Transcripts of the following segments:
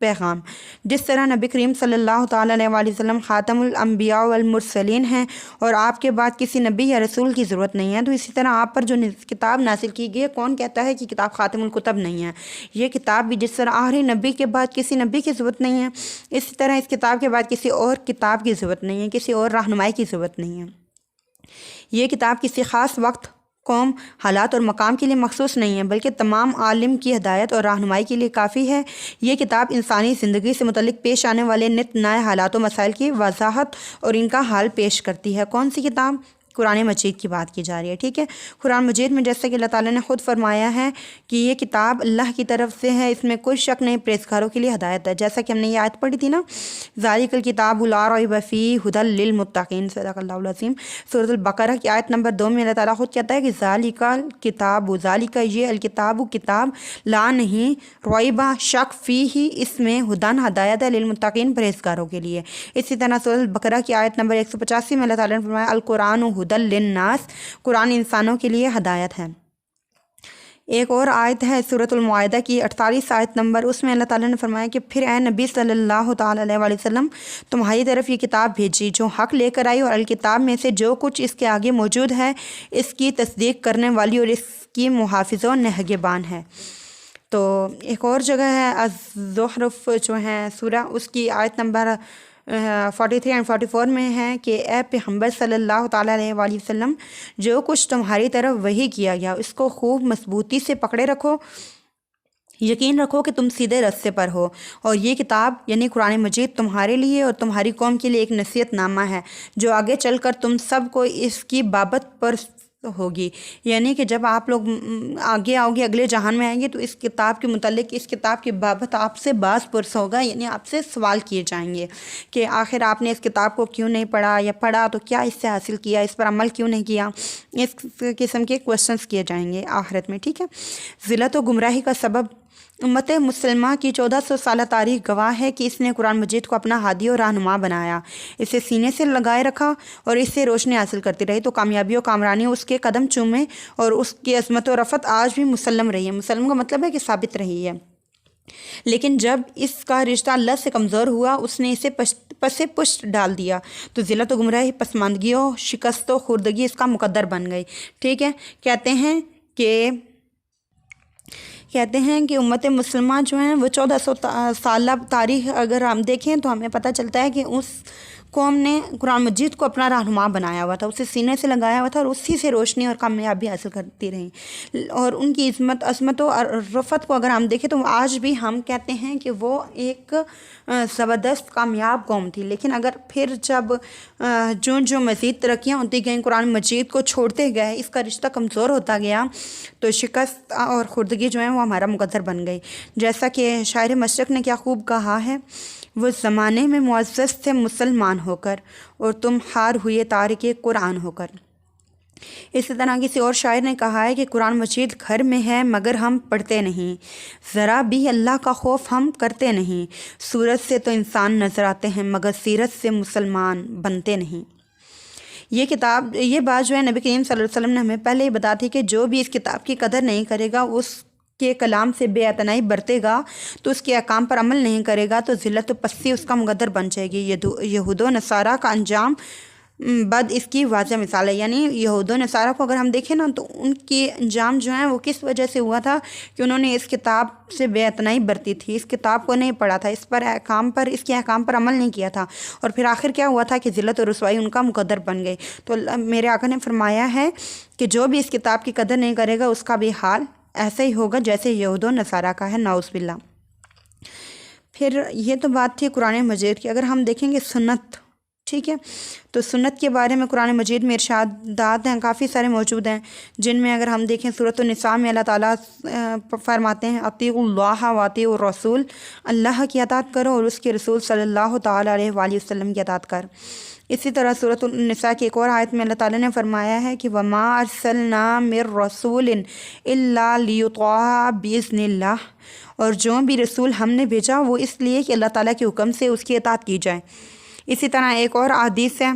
پیغام۔ جس طرح نبی کریم صلی اللہ تعالیٰ علیہ وآلہ وسلم خاتم الانبیاء والمرسلین ہیں اور آپ کے بعد کسی نبی یا رسول کی ضرورت نہیں ہے، تو اسی طرح آپ پر جو کتاب نازل کی گئی ہے، کون کہتا ہے کہ کتاب خاتم الکتب نہیں ہے؟ یہ کتاب بھی جس طرح آخری نبی کے بعد کسی نبی کی ضرورت نہیں ہے، اسی طرح اس کتاب کے بعد کسی اور کتاب کی ضرورت نہیں ہے، کسی اور رہنمائی کی ضرورت نہیں ہے۔ یہ کتاب کسی خاص وقت، قوم، حالات اور مقام کے لیے مخصوص نہیں ہے، بلکہ تمام عالم کی ہدایت اور رہنمائی کے لیے کافی ہے۔ یہ کتاب انسانی زندگی سے متعلق پیش آنے والے نت نئے حالات و مسائل کی وضاحت اور ان کا حل پیش کرتی ہے۔ کون سی کتاب؟ قرآن مجید کی بات کی جا رہی ہے، ٹھیک ہے۔ قرآن مجید میں جیسا کہ اللہ تعالیٰ نے خود فرمایا ہے کہ یہ کتاب اللہ کی طرف سے ہے، اس میں کوئی شک نہیں، پرہیزگاروں کے لیے ہدایت ہے، جیسا کہ ہم نے یہ آیت پڑھی تھی نا، ذالک الکتاب لا ریب فیہ ھدی للمتقین، صدق اللہ العظیم۔ سورۃ البقرہ کی آیت نمبر 2 میں اللہ تعالیٰ خود کہتا ہے کہ ذالک الکتاب، ذالک یہ الکتاب، کتاب، لا نہیں، ریبہ شک، فیہ اس میں، ھدی ہدایت ہے، للمتقین پرہیزگاروں کے لیے۔ اسی طرح سورۃ البقرہ کی آیت نمبر 185 میں اللہ تعالیٰ نے فرمایا القرآن ھدی للناس، قرآن انسانوں کے لیے ہدایت ہے۔ ایک اور آیت ہے سورۃ المائدہ کی 48 آیت نمبر، اس میں اللہ تعالیٰ نے فرمایا کہ پھر اے نبی صلی اللہ تعالیٰ علیہ وآلہ وسلم، تمہاری طرف یہ کتاب بھیجی جو حق لے کر آئی، اور الکتاب میں سے جو کچھ اس کے آگے موجود ہے اس کی تصدیق کرنے والی اور اس کی محافظ و نگہبان ہے۔ تو ایک اور جگہ ہے الزخرف جو ہے سورہ، اس کی آیت نمبر 43 اور 44 میں ہے کہ اے پیغمبر صلی اللہ تعالیٰ علیہ وآلہ وسلم، جو کچھ تمہاری طرف وحی کیا گیا اس کو خوب مضبوطی سے پکڑے رکھو، یقین رکھو کہ تم سیدھے راستے پر ہو، اور یہ کتاب یعنی قرآن مجید تمہارے لیے اور تمہاری قوم کے لیے ایک نصیحت نامہ ہے جو آگے چل کر تم سب کو اس کی بابت پر ہوگی۔ یعنی کہ جب آپ لوگ آگے آؤ گے، اگلے جہان میں آئیں گے، تو اس کتاب کے متعلق، اس کتاب کی بابت آپ سے باز پرس ہوگا، یعنی آپ سے سوال کیے جائیں گے کہ آخر آپ نے اس کتاب کو کیوں نہیں پڑھا، یا پڑھا تو کیا اس سے حاصل کیا، اس پر عمل کیوں نہیں کیا، اس قسم کے کوشچنس کیے جائیں گے آخرت میں، ٹھیک ہے۔ ذلت و گمراہی کا سبب امت مسلمہ کی 1400 سالہ تاریخ گواہ ہے کہ اس نے قرآن مجید کو اپنا ہادی اور رہنما بنایا، اسے سینے سے لگائے رکھا اور اس سے روشنی حاصل کرتی رہی، تو کامیابی و کامرانی اس کے قدم چومے، اور اس کی عظمت و رفعت آج بھی مسلم رہی ہے۔ مسلم کا مطلب ہے کہ ثابت رہی ہے۔ لیکن جب اس کا رشتہ اللہ سے کمزور ہوا، اس نے اسے پس پشت ڈال دیا، تو ذلت و گمراہی، پسماندگی و شکست و خوردگی اس کا مقدر بن گئی، ٹھیک ہے۔ کہتے ہیں کہ امت مسلمہ جو ہیں وہ 1400 سالہ تاریخ اگر ہم دیکھیں تو ہمیں پتہ چلتا ہے کہ اس قوم نے قرآن مجید کو اپنا رہنما بنایا ہوا تھا، اسے سینے سے لگایا ہوا تھا، اور اسی سے روشنی اور کامیابی حاصل کرتی رہیں، اور ان کی عظمت و رفعت کو اگر ہم دیکھیں تو آج بھی ہم کہتے ہیں کہ وہ ایک زبردست کامیاب قوم تھی۔ لیکن اگر پھر جب جو مزید ترقیاں ہوتی گئیں، قرآن مجید کو چھوڑتے گئے، اس کا رشتہ کمزور ہوتا گیا، تو شکست اور خوردگی جو ہے وہ ہمارا مقدر بن گئی۔ جیسا کہ شاعر مشرق نے کیا خوب کہا ہے، وہ زمانے میں معزز تھے مسلمان ہو کر، اور تم ہار ہوئے تارک قرآن ہو کر۔ اسی طرح کسی اور شاعر نے کہا ہے کہ قرآن مجید گھر میں ہے مگر ہم پڑھتے نہیں، ذرا بھی اللہ کا خوف ہم کرتے نہیں، صورت سے تو انسان نظر آتے ہیں مگر سیرت سے مسلمان بنتے نہیں۔ یہ بات جو ہے نبی کریم صلی اللہ علیہ وسلم نے ہمیں پہلے ہی بتا تھی کہ جو بھی اس کتاب کی قدر نہیں کرے گا، اس کے کلام سے بے اعتنائی برتے گا، تو اس کے احکام پر عمل نہیں کرے گا، تو ذلت و پستی اس کا مقدر بن جائے گی۔ یہود و نصارہ کا انجام بد اس کی واضح مثال ہے۔ یعنی یہود و نصارہ کو اگر ہم دیکھیں نا، تو ان کی انجام جو ہیں وہ کس وجہ سے ہوا تھا کہ انہوں نے اس کتاب سے بے اعتنائی برتی تھی، اس کتاب کو نہیں پڑھا تھا، اس کے احکام پر عمل نہیں کیا تھا، اور پھر آخر کیا ہوا تھا کہ ذلت و رسوائی ان کا مقدر بن گئی۔ تو میرے آقا نے فرمایا ہے کہ جو بھی اس کتاب کی قدر نہیں کرے گا، اس کا بھی حال ایسا ہی ہوگا جیسے یہود و نصارہ کا ہے، نعوذ باللہ۔ پھر یہ تو بات تھی قرآن مجید کی۔ اگر ہم دیکھیں گے سنت، ٹھیک ہے، تو سنت کے بارے میں قرآن مجید میں ارشادات ہیں، کافی سارے موجود ہیں، جن میں اگر ہم دیکھیں سورۃ النساء میں اللہ تعالیٰ فرماتے ہیں اطیعوا اللہ و اطیعوا الرسول، اللہ کی اطاعت کرو اور اس کے رسول صلی اللہ تعالیٰ علیہ وآلہ وسلم کی اطاعت کر۔ اسی طرح سورۃ النساء کی ایک اور آیت میں اللہ تعالیٰ نے فرمایا ہے کہ وما ارسلنا من رسول الا لیطاع باذن اللہ، اور جو بھی رسول ہم نے بھیجا وہ اس لیے کہ اللہ تعالیٰ کے حکم سے اس کی اطاعت کی جائے۔ اسی طرح ایک اور حدیث ہے،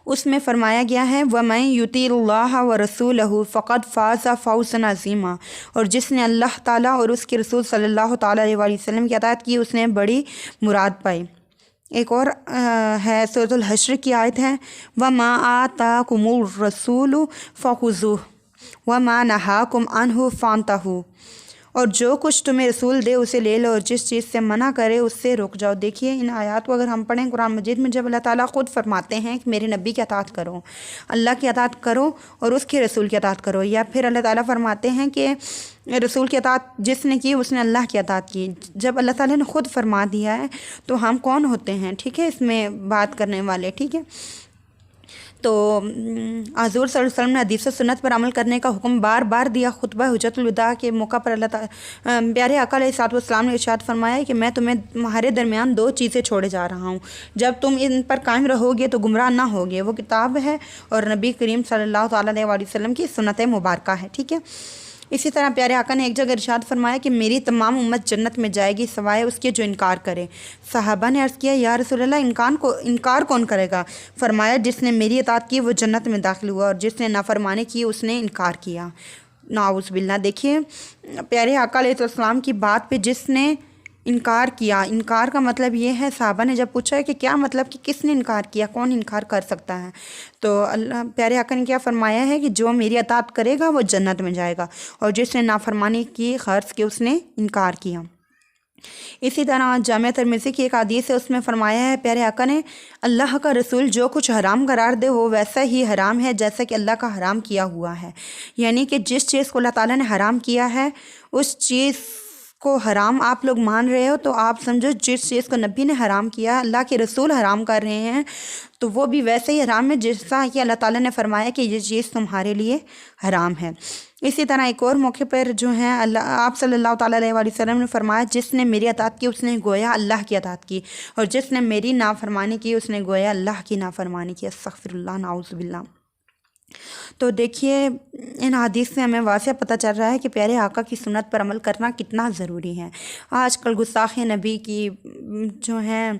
اس میں فرمایا گیا ہے وَمَن يُطِعِ اللَّهَ وَرَسُولَهُ فَقَدْ فَازَ فَوْزًا عَظِيمًا، اور جس نے اللہ تعالیٰ اور اس کے رسول صلی اللہ تعالیٰ علیہ وآلہ وسلم کی اطاعت کی اس نے بڑی مراد پائی۔ ایک اور ہے سورۃ الحشر کی آیت ہے وَمَا آتَاكُمُ الرَّسُولُ فَخُذُوهُ وَمَا نَهَاكُمْ عَنْهُ فَانْتَهُوا، اور جو کچھ تمہیں رسول دے اسے لے لو اور جس چیز سے منع کرے اس سے رک جاؤ۔ دیکھیے ان آیات کو اگر ہم پڑھیں قرآن مجید میں، جب اللہ تعالیٰ خود فرماتے ہیں کہ میرے نبی کی اطاعت کرو، اللہ کی اطاعت کرو اور اس کے رسول کی اطاعت کرو، یا پھر اللہ تعالیٰ فرماتے ہیں کہ رسول کی اطاعت جس نے کی اس نے اللہ کی اطاعت کی، جب اللہ تعالیٰ نے خود فرما دیا ہے تو ہم کون ہوتے ہیں، ٹھیک ہے، اس میں بات کرنے والے، ٹھیک ہے۔ تو حضور صلی اللہ علیہ وسلم نے حدیث و سنت پر عمل کرنے کا حکم بار بار دیا۔ خطبہ حجت الوداع کے موقع پر اللہ تعالیٰ پیارے آقا علیہ الصلوۃ والسلام نے ارشاد فرمایا ہے کہ میں تمہارے درمیان 2 چیزیں چھوڑے جا رہا ہوں، جب تم ان پر قائم رہو گے تو گمراہ نہ ہوگے، وہ کتاب ہے اور نبی کریم صلی اللہ تعالیٰ علیہ وآلہ وسلم کی سنت مبارکہ ہے، ٹھیک ہے۔ اسی طرح پیارے آقا نے ایک جگہ ارشاد فرمایا کہ میری تمام امت جنت میں جائے گی سوائے اس کے جو انکار کرے۔ صحابہ نے عرض کیا یا رسول اللہ انکار کون کرے گا؟ فرمایا جس نے میری اطاعت کی وہ جنت میں داخل ہوا اور جس نے نافرمانی کی اس نے انکار کیا۔ نعوذ باللہ۔ دیکھیے پیارے آقا علیہ السلام کی بات پہ جس نے انکار کیا، انکار کا مطلب یہ ہے، صحابہ نے جب پوچھا ہے کہ کیا مطلب کہ کس نے انکار کیا، کون انکار کر سکتا ہے، تو اللہ پیارے آقا نے کیا فرمایا ہے کہ جو میری اطاعت کرے گا وہ جنت میں جائے گا اور جس نے نافرمانی کی غرض کے اس نے انکار کیا۔ اسی طرح جامعہ ترمذی کی ایک حدیث ہے، اس میں فرمایا ہے پیارے آقا نے اللہ کا رسول جو کچھ حرام قرار دے وہ ویسا ہی حرام ہے جیسا کہ اللہ کا حرام کیا ہوا ہے، یعنی کہ جس چیز کو اللہ تعالیٰ نے حرام کیا ہے اس چیز کو حرام آپ لوگ مان رہے ہو تو آپ سمجھو جس چیز کو نبی نے حرام کیا، اللہ کے رسول حرام کر رہے ہیں تو وہ بھی ویسے ہی حرام ہے جیسا کہ اللہ تعالیٰ نے فرمایا کہ یہ چیز تمہارے لیے حرام ہے۔ اسی طرح ایک اور موقع پر جو ہے آپ صلی اللہ تعالیٰ علیہ وآلہ وسلم نے فرمایا جس نے میری اطاعت کی اس نے گویا اللہ کی اطاعت کی اور جس نے میری نافرمانی کی اس نے گویا اللہ کی نافرمانی کی۔ استغفر اللہ، نعوذ باللہ۔ تو دیکھیے ان حدیث سے ہمیں واضح پتہ چل رہا ہے کہ پیارے آقا کی سنت پر عمل کرنا کتنا ضروری ہے۔ آج کل گستاخ نبی کی جو ہیں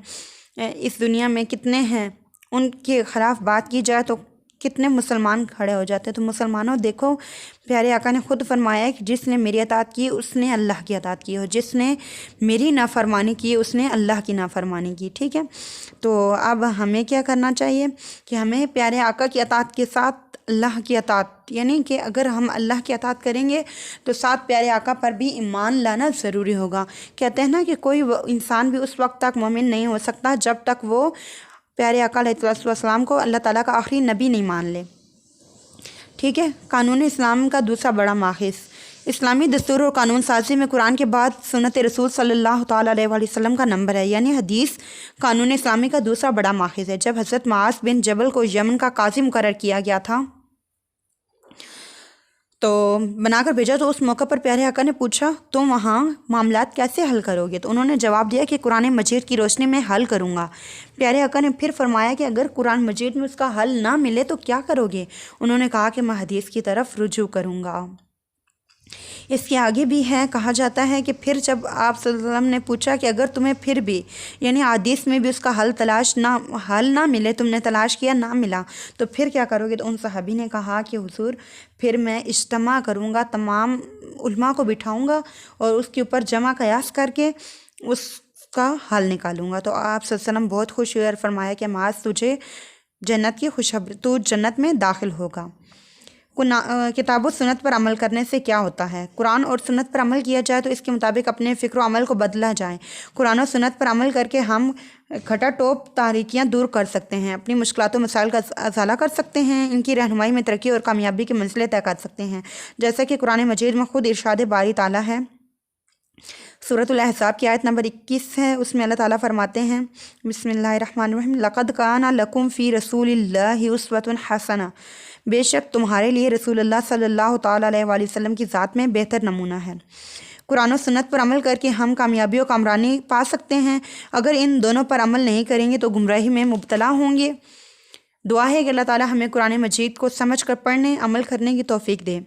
اس دنیا میں کتنے ہیں، ان کے خلاف بات کی جائے تو کتنے مسلمان کھڑے ہو جاتے ہیں۔ تو مسلمانوں دیکھو پیارے آقا نے خود فرمایا ہے کہ جس نے میری اطاعت کی اس نے اللہ کی اطاعت کی اور جس نے میری نافرمانی کی اس نے اللہ کی نافرمانی کی، ٹھیک ہے۔ تو اب ہمیں کیا کرنا چاہیے کہ ہمیں پیارے آقا کی اطاعت کے ساتھ اللہ کی اطاعت، یعنی کہ اگر ہم اللہ کی اطاعت کریں گے تو ساتھ پیارے آقا پر بھی ایمان لانا ضروری ہوگا۔ کہتے ہیں نا کہ کوئی انسان بھی اس وقت تک مومن نہیں ہو سکتا جب تک وہ پیارے آقا علیہ السلام کو اللہ تعالیٰ کا آخری نبی نہیں مان لے، ٹھیک ہے۔ قانون اسلام کا دوسرا بڑا ماخذ، اسلامی دستور اور قانون سازی میں قرآن کے بعد سنت رسول صلی اللہ تعالیٰ علیہ وآلہ وسلم کا نمبر ہے، یعنی حدیث قانون اسلامی کا دوسرا بڑا ماخذ ہے۔ جب حضرت معاذ بن جبل کو یمن کا قاضی مقرر کیا گیا تھا تو بنا کر بھیجا تو اس موقع پر پیارے آقا نے پوچھا تم وہاں معاملات کیسے حل کرو گے؟ تو انہوں نے جواب دیا کہ قرآن مجید کی روشنی میں حل کروں گا۔ پیارے آقا نے پھر فرمایا کہ اگر قرآن مجید میں اس کا حل نہ ملے تو کیا کرو گے؟ انہوں نے کہا کہ میں حدیث کی طرف رجوع کروں گا۔ اس کے آگے بھی ہے، کہا جاتا ہے کہ پھر جب آپ صلی اللہ علیہ وسلم نے پوچھا کہ اگر تمہیں پھر بھی یعنی حدیث میں بھی اس کا حل نہ ملے، تم نے تلاش کیا نہ ملا تو پھر کیا کرو گے؟ تو ان صحابی نے کہا کہ حضور پھر میں اجتماع کروں گا، تمام علماء کو بٹھاؤں گا اور اس کے اوپر جمع قیاس کر کے اس کا حل نکالوں گا۔ تو آپ صلی اللہ علیہ وسلم بہت خوش ہوئے اور فرمایا کہ معاذ تجھے جنت کی خوشخبری، تو جنت میں داخل ہوگا۔ کتاب و سنت پر عمل کرنے سے کیا ہوتا ہے؟ قرآن اور سنت پر عمل کیا جائے تو اس کے مطابق اپنے فکر و عمل کو بدلا جائے۔ قرآن و سنت پر عمل کر کے ہم کھٹا ٹوپ تاریکیاں دور کر سکتے ہیں، اپنی مشکلات و مسائل کا ازالہ کر سکتے ہیں، ان کی رہنمائی میں ترقی اور کامیابی کی منزلیں طے کر سکتے ہیں، جیسا کہ قرآن مجید میں خود ارشاد باری تعالیٰ ہے۔ سورۃ الاحزاب کی آیت نمبر 21 ہے، اس میں اللہ تعالیٰ فرماتے ہیں بسم اللہ الرحمن الرحیم لقد کان لکم فی رسول اللہ اسوۃ حسنہ، بے شک تمہارے لیے رسول اللہ صلی اللہ تعالیٰ علیہ وآلہ وسلم کی ذات میں بہتر نمونہ ہے۔ قرآن و سنت پر عمل کر کے ہم کامیابی و کامرانی پا سکتے ہیں، اگر ان دونوں پر عمل نہیں کریں گے تو گمراہی میں مبتلا ہوں گے۔ دعا ہے کہ اللہ تعالیٰ ہمیں قرآن مجید کو سمجھ کر پڑھنے عمل کرنے کی توفیق دے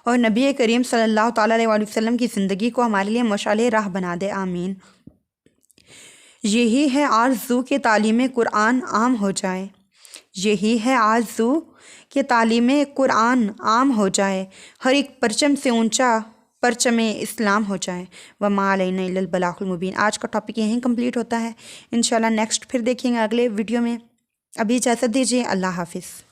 اور نبی کریم صلی اللہ تعالیٰ علیہ وآلہ وسلم کی زندگی کو ہمارے لیے مشعل راہ بنا دے، آمین۔ یہی ہے آرزو کہ تعلیم قرآن عام ہو جائے۔ یہی ہے آرزو کہ تعلیم قرآن عام ہو جائے، ہر ایک پرچم سے اونچا پرچم اسلام ہو جائے۔ وما علینا الا البلاغ المبین۔ آج کا ٹاپک یہیں کمپلیٹ ہوتا ہے، انشاءاللہ نیکسٹ پھر دیکھیں گے اگلے ویڈیو میں۔ ابھی اجازت دیجیے، اللہ حافظ۔